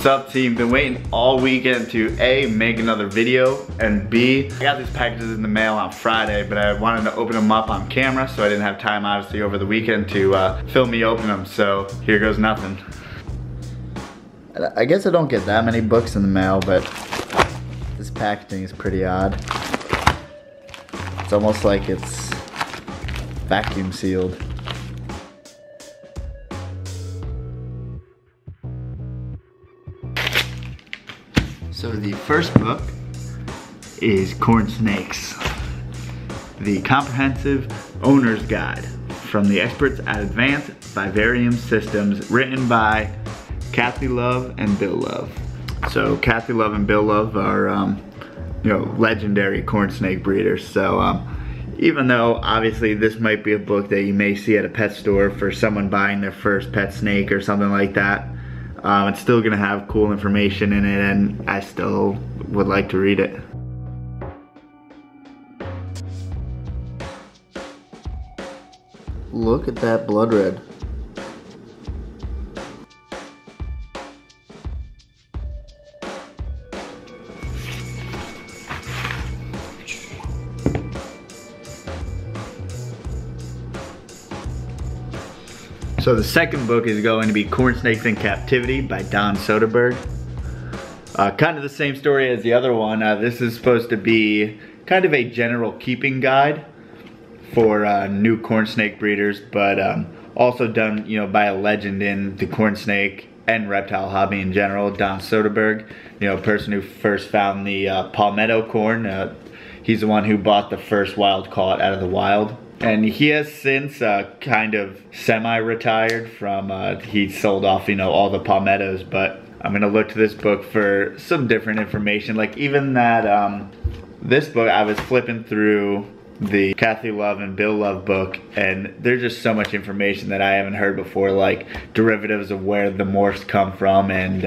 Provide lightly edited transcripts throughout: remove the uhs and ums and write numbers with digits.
What's up, team? Been waiting all weekend to A, make another video, and B, I got these packages in the mail on Friday, but I wanted to open them up on camera, so I didn't have time obviously over the weekend to film me open them, so here goes nothing. I guess I don't get that many books in the mail, but this packaging is pretty odd. It's almost like it's vacuum sealed. So the first book is Corn Snakes, the Comprehensive Owner's Guide from the Experts at Advanced Vivarium Systems, written by Kathy Love and Bill Love. So Kathy Love and Bill Love are legendary corn snake breeders. So even though obviously this might be a book that you may see at a pet store for someone buying their first pet snake or something like that, it's still gonna have cool information in it, and I still would like to read it. Look at that blood red. So the second book is going to be Corn Snakes in Captivity by Don Soderberg. Kind of the same story as the other one. This is supposed to be kind of a general keeping guide for new corn snake breeders, but also done by a legend in the corn snake and reptile hobby in general, Don Soderberg. Person who first found the palmetto corn. He's the one who bought the first wild caught out of the wild. And he has since kind of semi-retired from, he sold off, all the palmettos, but I'm gonna look to this book for some different information. Like even that, this book, I was flipping through the Kathy Love and Bill Love book, and there's just so much information that I haven't heard before, like derivatives of where the morphs come from, and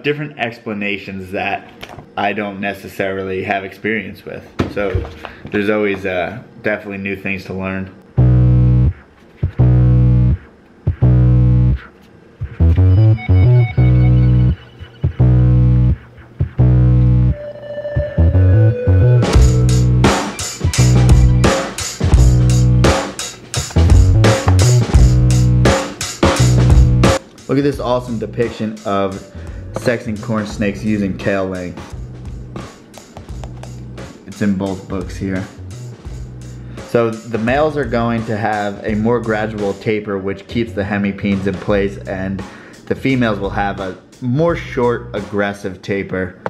different explanations that I don't necessarily have experience with. So there's always definitely new things to learn. Look at this awesome depiction of sexing corn snakes using tail length. It's in both books here. So the males are going to have a more gradual taper, which keeps the hemipenes in place, and the females will have a more short, aggressive taper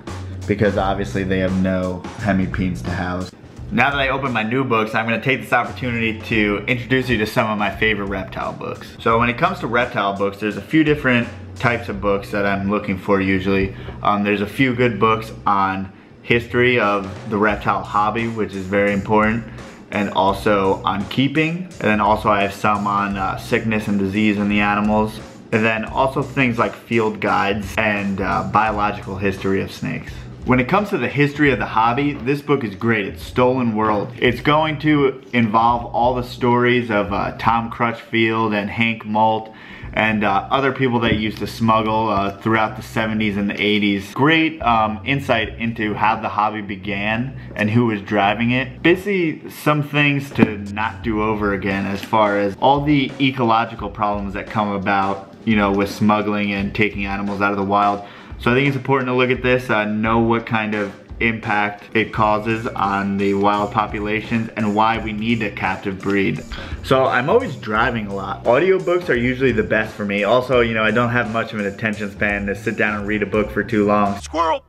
because obviously they have no hemipenes to house. Now that I opened my new books, I'm going to take this opportunity to introduce you to some of my favorite reptile books. So when it comes to reptile books, there's a few different types of books that I'm looking for usually. There's a few good books on history of the reptile hobby, which is very important, and also on keeping. And then also I have some on sickness and disease in the animals. And then also things like field guides and biological history of snakes. When it comes to the history of the hobby, this book is great. It's Stolen World. It's going to involve all the stories of Tom Crutchfield and Hank Molt and other people that used to smuggle throughout the 70s and the 80s. Great insight into how the hobby began and who was driving it. Basically, some things to not do over again as far as all the ecological problems that come about, with smuggling and taking animals out of the wild. So I think it's important to look at this, know what kind of impact it causes on the wild populations and why we need a captive breed. So I'm always driving a lot. Audiobooks are usually the best for me. Also, I don't have much of an attention span to sit down and read a book for too long. Squirrel!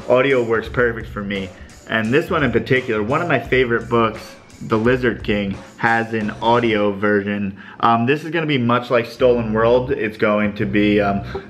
Audio works perfect for me. And this one in particular, one of my favorite books, The Lizard King, has an audio version. This is going to be much like Stolen World. It's going to be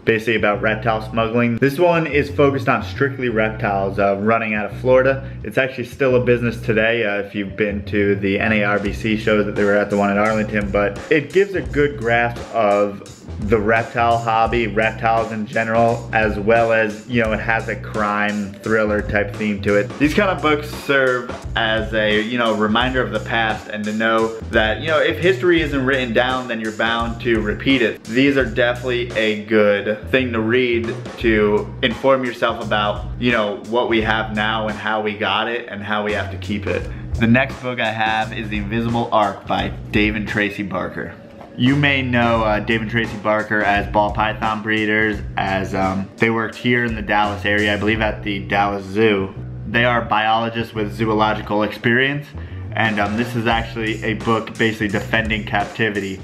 basically about reptile smuggling. This one is focused on strictly reptiles, running out of Florida. It's actually still a business today if you've been to the NARBC shows that they were at, the one in Arlington, but it gives a good grasp of the reptile hobby, reptiles in general, as well as, it has a crime thriller type theme to it. These kind of books serve as a, reminder of the past and to know know that, you know, if history isn't written down, then you're bound to repeat it. These are definitely a good thing to read to inform yourself about, you know, what we have now and how we got it and how we have to keep it. The next book I have is The Invisible Ark by Dave and Tracy Barker. You may know Dave and Tracy Barker as ball python breeders, as they worked here in the Dallas area, I believe at the Dallas Zoo. They are biologists with zoological experience, and this is actually a book basically defending captivity.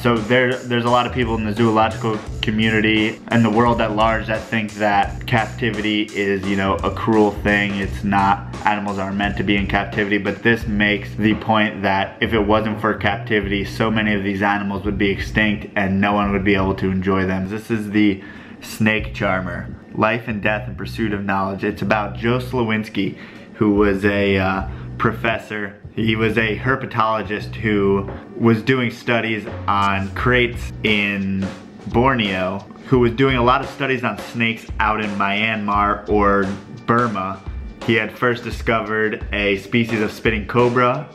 So there's a lot of people in the zoological community and the world at large that think that captivity is, you know, a cruel thing. It's not. Animals aren't meant to be in captivity, but this makes the point that if it wasn't for captivity, so many of these animals would be extinct and no one would be able to enjoy them. This is the Snake Charmer, Life and Death in Pursuit of Knowledge. It's about Joe Slowinski, who was a professor. He was a herpetologist who was doing studies on kraits in Borneo, who was doing a lot of studies on snakes out in Myanmar or Burma. He had first discovered a species of spitting cobra.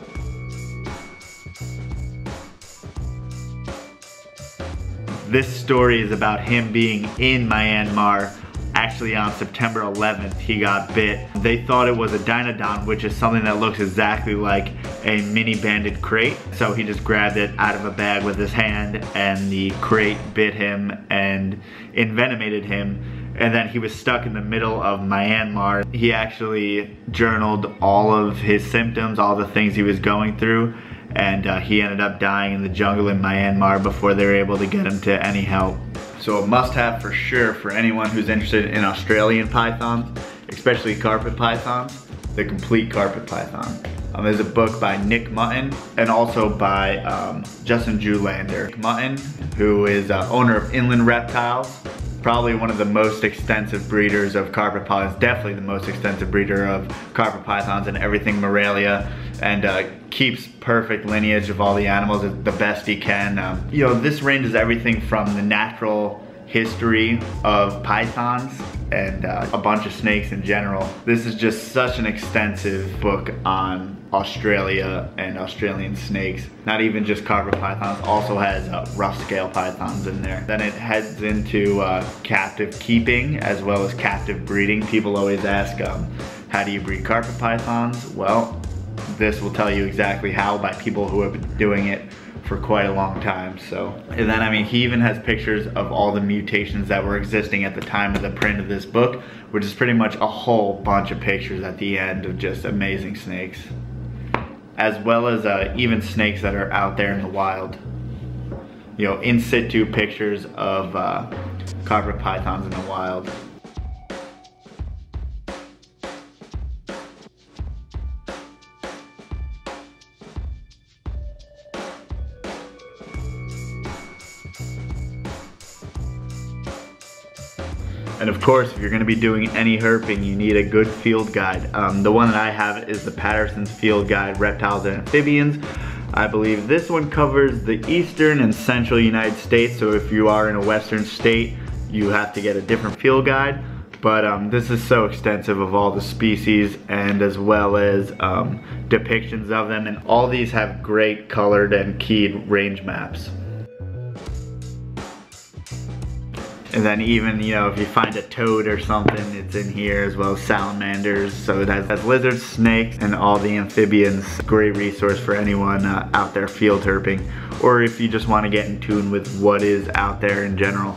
This story is about him being in Myanmar. Actually, on September 11th, he got bit. They thought it was a deinodon, which is something that looks exactly like a mini banded krait. So he just grabbed it out of a bag with his hand, and the krait bit him and envenomated him. And then he was stuck in the middle of Myanmar. He actually journaled all of his symptoms, all the things he was going through, and he ended up dying in the jungle in Myanmar before they were able to get him to any help. So a must-have for sure for anyone who's interested in Australian pythons, especially carpet pythons, the complete carpet python. There's a book by Nick Mutton and also by Justin Julander. Nick Mutton, who is owner of Inland Reptiles, probably one of the most extensive breeders of carpet pythons, definitely the most extensive breeder of carpet pythons and everything Morelia, and keeps perfect lineage of all the animals the best he can. You know, this ranges everything from the natural history of pythons and a bunch of snakes in general. This is just such an extensive book on Australia and Australian snakes. Not even just carpet pythons, also has rough scale pythons in there. Then it heads into captive keeping as well as captive breeding. People always ask, how do you breed carpet pythons? Well, this will tell you exactly how by people who have been doing it for quite a long time. So, and then I mean, he even has pictures of all the mutations that were existing at the time of the print of this book, which is pretty much a whole bunch of pictures at the end of just amazing snakes, as well as even snakes that are out there in the wild. You know, in situ pictures of carpet pythons in the wild. And of course, if you're gonna be doing any herping, you need a good field guide. The one that I have is the Patterson's Field Guide, Reptiles and Amphibians. I believe this one covers the eastern and central United States, so if you are in a western state, you have to get a different field guide. But this is so extensive of all the species and as well as depictions of them, and all these have great colored and keyed range maps. And then even, you know, if you find a toad or something, it's in here, as well as salamanders. So it has lizards, snakes, and all the amphibians. Great resource for anyone out there field herping, or if you just want to get in tune with what is out there in general.